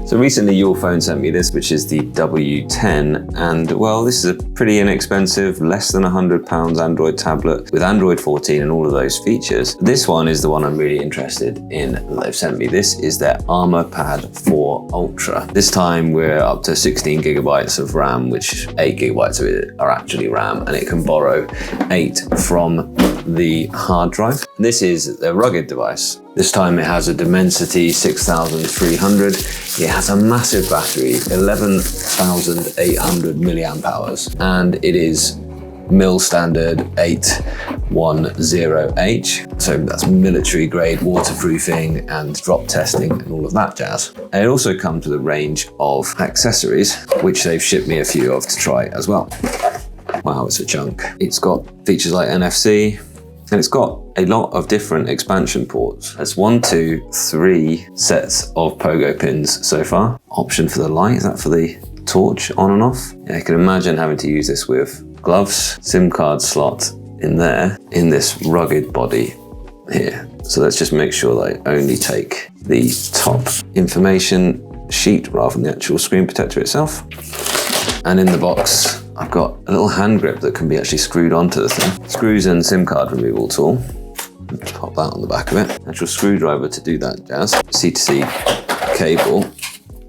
So recently Ulefone sent me this, which is the W10, and well, this is a pretty inexpensive, less than £100 Android tablet with Android 14 and all of those features. This one is the one I'm really interested in that they've sent me. This is their Armor Pad 4 Ultra. This time we're up to 16 gigabytes of RAM, which 8 gigabytes of it are actually RAM, and it can borrow 8 from the hard drive. This is a rugged device. This time it has a Dimensity 6300. It has a massive battery, 11,800 milliamp hours, and it is mil standard 810H. So that's military grade waterproofing and drop testing and all of that jazz. And it also comes with a range of accessories, which they've shipped me a few of to try as well. Wow, it's a chunk. It's got features like NFC, and it's got a lot of different expansion ports. There's 1, 2, 3 sets of pogo pins so far. Option for the light, is that for the torch on and off? Yeah, I can imagine having to use this with gloves. SIM card slot in there, in this rugged body here. So let's just make sure that I only take the top information sheet rather than the actual screen protector itself. And in the box, I've got a little hand grip that can be actually screwed onto the thing. Screws and SIM card removal tool. Just pop that on the back of it. Actual screwdriver to do that jazz. C2C cable.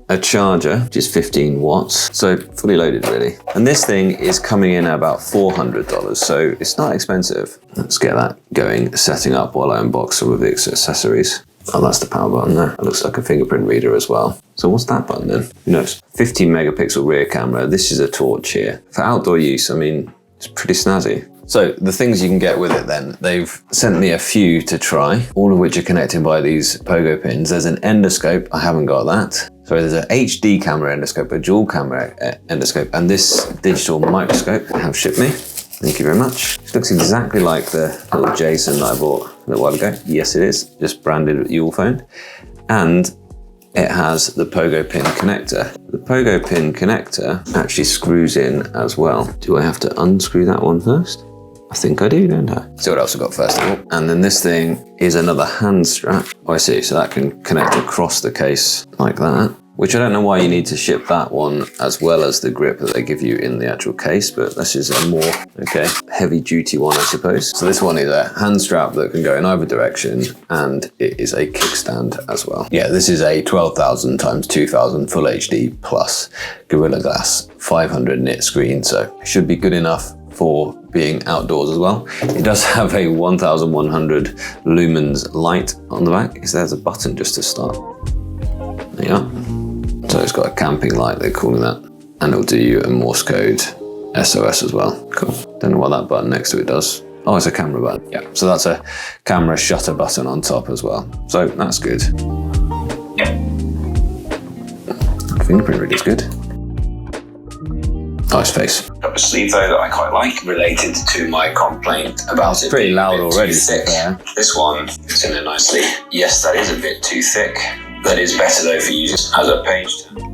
A charger, which is 15 watts. So fully loaded really. And this thing is coming in at about $400, so it's not expensive. Let's get that going, setting up while I unbox some of the accessories. Oh, that's the power button there. It looks like a fingerprint reader as well. So what's that button then? Who knows? 15 megapixel rear camera. This is a torch here. For outdoor use, I mean, it's pretty snazzy. So the things you can get with it then, they've sent me a few to try, all of which are connected by these pogo pins. There's an endoscope, I haven't got that. So there's an HD camera endoscope, a dual camera endoscope, and this digital microscope they have shipped me. Thank you very much. It looks exactly like the little Jason that I bought a little while ago. Yes, it is, just branded with Ulefone. And it has the pogo pin connector. The pogo pin connector actually screws in as well. Do I have to unscrew that one first? I think I do, don't I? See what else I got first of all. And then this thing is another hand strap. Oh, I see, so that can connect across the case like that, which I don't know why you need to ship that one as well as the grip that they give you in the actual case, but this is a more, heavy duty one, I suppose. So this one is a hand strap that can go in either direction, and it is a kickstand as well. Yeah, this is a 12,000 x 2000 Full HD plus Gorilla Glass 500 nit screen, so it should be good enough for being outdoors as well. It does have a 1100 lumens light on the back. There's a button just to start. There you are. So it's got a camping light, they're calling that. And it'll do you a Morse code SOS as well. Cool. Don't know what that button next to it does. Oh, it's a camera button. Yeah, so that's a camera shutter button on top as well. So that's good. Fingerprint reader's good. Nice face. Got a sleeve though that I quite like, related to my complaint about it. Pretty loud already. Thick. This one fits in there nicely. Yes, that is a bit too thick. That is better though for using as a page turner.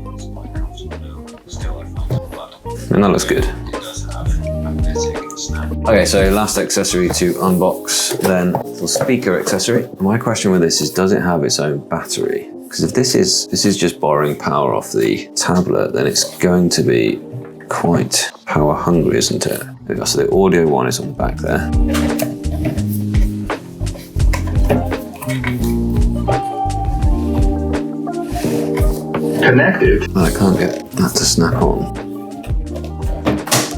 And that looks good. It does have magnetic snap. Okay, so last accessory to unbox then, the speaker accessory. My question with this is, does it have its own battery? Because if this is just borrowing power off the tablet, then it's going to be quite power hungry, isn't it? So the audio one is on the back there. Connected. I can't get that to snap on.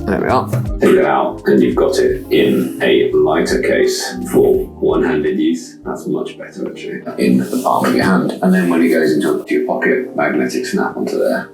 There we are. Take it out, and you've got it in a lighter case for one-handed use. That's much better actually. In the palm of your hand, and then when it goes into your pocket, magnetic snap onto there.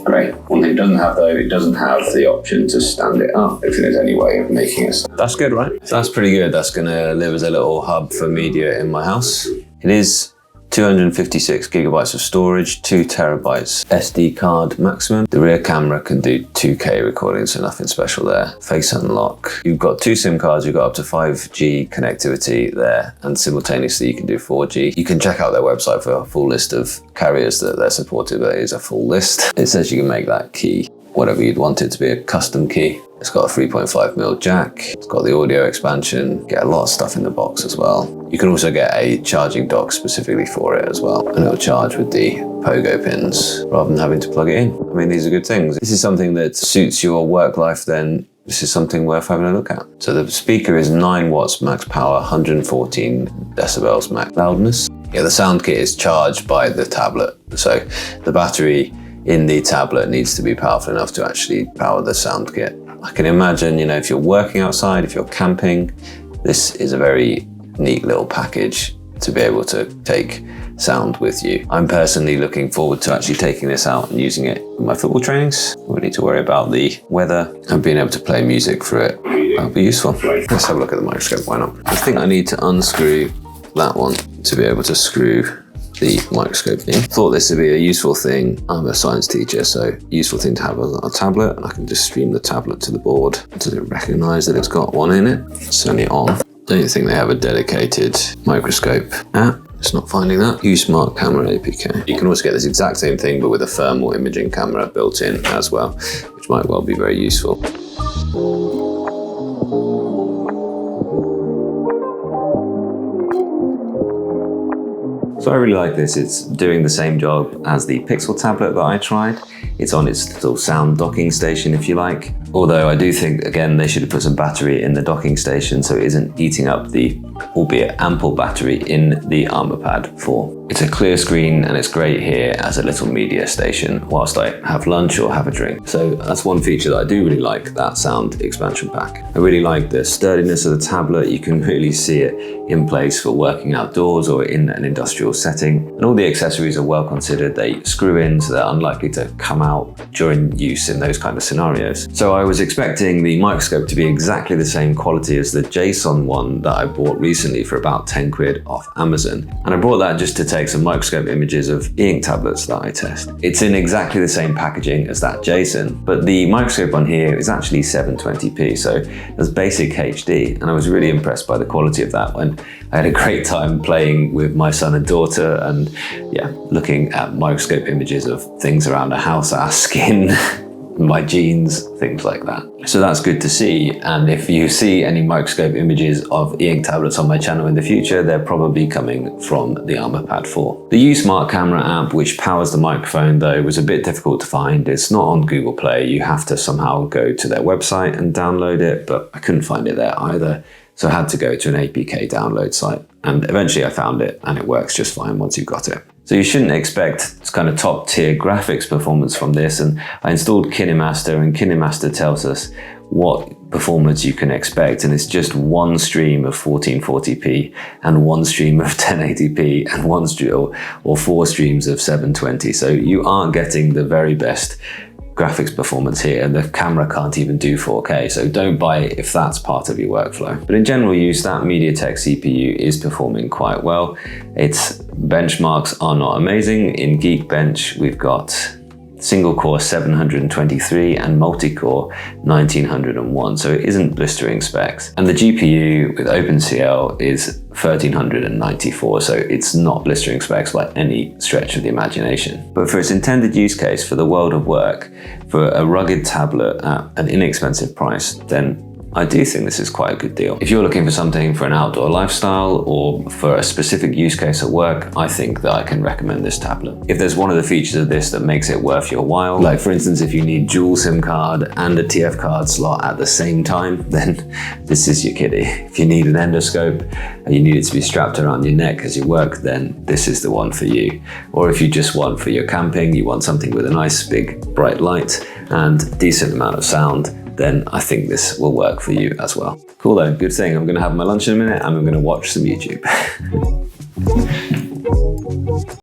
Great. One thing it doesn't have though, it doesn't have the option to stand it up if there's any way of making it stand. That's good, right? So that's pretty good. That's gonna live as a little hub for media in my house. It is 256 gigabytes of storage, 2 terabytes SD card maximum. The rear camera can do 2K recording, so nothing special there. Face unlock. You've got 2 SIM cards, you've got up to 5G connectivity there, and simultaneously you can do 4G. You can check out their website for a full list of carriers that they're supported. There is a full list. It says you can make that key whatever you'd want it to be, a custom key. It's got a 3.5mm jack. It's got the audio expansion. Get a lot of stuff in the box as well. You can also get a charging dock specifically for it as well. And it'll charge with the pogo pins rather than having to plug it in. I mean, these are good things. If this is something that suits your work life, then this is something worth having a look at. So the speaker is 9 watts max power, 114 decibels max loudness. Yeah, the sound kit is charged by the tablet. So the battery in the tablet needs to be powerful enough to actually power the sound kit. I can imagine, you know, if you're working outside, if you're camping, this is a very neat little package to be able to take sound with you. I'm personally looking forward to actually taking this out and using it in my football trainings. I don't need to worry about the weather and being able to play music through it. That'll be useful. Let's have a look at the microscope, why not? I think I need to unscrew that one to be able to screw the microscope in. Thought this would be a useful thing. I'm a science teacher, so useful thing to have on a tablet, and I can just stream the tablet to the board. Does it recognize that it's got one in it? It's only on. Don't think they have a dedicated microscope app. It's not finding that. Use smart camera APK. You can also get this exact same thing, but with a thermal imaging camera built in as well, which might well be very useful. So I really like this. It's doing the same job as the Pixel tablet that I tried. It's on its little sound docking station, if you like. Although I do think, again, they should have put some battery in the docking station so it isn't eating up the, albeit ample battery in the Armor Pad 4. It's a clear screen and it's great here as a little media station whilst I have lunch or have a drink. So that's one feature that I do really like, that sound expansion pack. I really like the sturdiness of the tablet. You can really see it in place for working outdoors or in an industrial setting. And all the accessories are well considered. They screw in so they're unlikely to come out during use in those kind of scenarios. So I was expecting the microscope to be exactly the same quality as the JSON one that I bought recently for about 10 quid off Amazon. And I bought that just to take some microscope images of e-ink tablets that I test. It's in exactly the same packaging as that JSON, but the microscope on here is actually 720p, so that's basic HD, and I was really impressed by the quality of that one. I had a great time playing with my son and daughter and yeah, looking at microscope images of things around a house, our skin, my jeans, things like that. So that's good to see. And if you see any microscope images of e-ink tablets on my channel in the future, they're probably coming from the Armor Pad 4. The U-Smart Camera app, which powers the microphone though, was a bit difficult to find. It's not on Google Play. You have to somehow go to their website and download it, but I couldn't find it there either. So I had to go to an APK download site. And eventually I found it and it works just fine once you've got it. So you shouldn't expect kind of top tier graphics performance from this. And I installed KineMaster, and KineMaster tells us what performance you can expect. And it's just one stream of 1440p and one stream of 1080p and one stream or 4 streams of 720. So you aren't getting the very best graphics performance here, and the camera can't even do 4K, so don't buy it if that's part of your workflow. But in general use, that MediaTek CPU is performing quite well. Its benchmarks are not amazing. In Geekbench, we've got single core 723 and multi-core 1901, so it isn't blistering specs. And the GPU with OpenCL is 1394, so it's not blistering specs by any stretch of the imagination. But for its intended use case, for the world of work, for a rugged tablet at an inexpensive price, then I do think this is quite a good deal. If you're looking for something for an outdoor lifestyle or for a specific use case at work, I think that I can recommend this tablet. If there's one of the features of this that makes it worth your while, like for instance, if you need dual SIM card and a TF card slot at the same time, then this is your kitty. If you need an endoscope and you need it to be strapped around your neck as you work, then this is the one for you. Or if you just want for your camping, you want something with a nice big bright light and decent amount of sound, then I think this will work for you as well. Cool though, good thing. I'm gonna have my lunch in a minute and I'm gonna watch some YouTube.